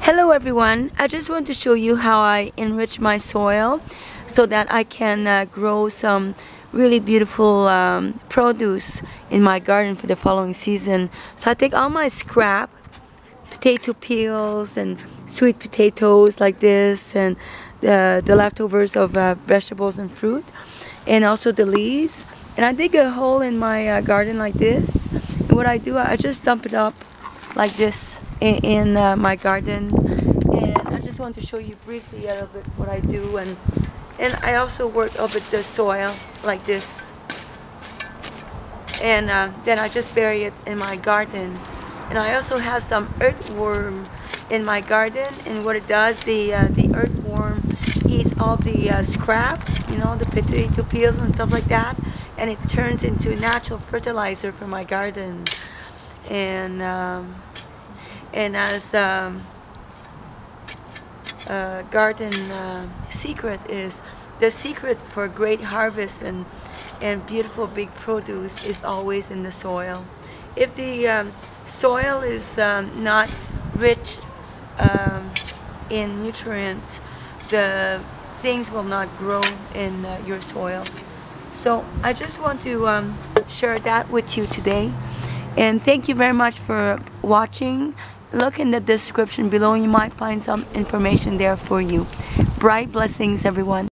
Hello everyone, I just want to show you how I enrich my soil so that I can grow some really beautiful produce in my garden for the following season. So I take all my scrap, potato peels and sweet potatoes like this, and the leftovers of vegetables and fruit, and also the leaves, and I dig a hole in my garden like this. And what I do, I just dump it up like this in my garden, and I just want to show you briefly a little bit what I do, and I also work over the soil like this, and then I just bury it in my garden. And I also have some earthworm in my garden, and what it does, the earthworm eats all the scrap, you know, the potato peels and stuff like that, and it turns into natural fertilizer for my garden. And as garden secret is, the secret for great harvest and beautiful big produce is always in the soil. If the soil is not rich in nutrients, the things will not grow in your soil. So I just want to share that with you today, and thank you very much for watching. Look in the description below, you might find some information there for you. Bright blessings, everyone.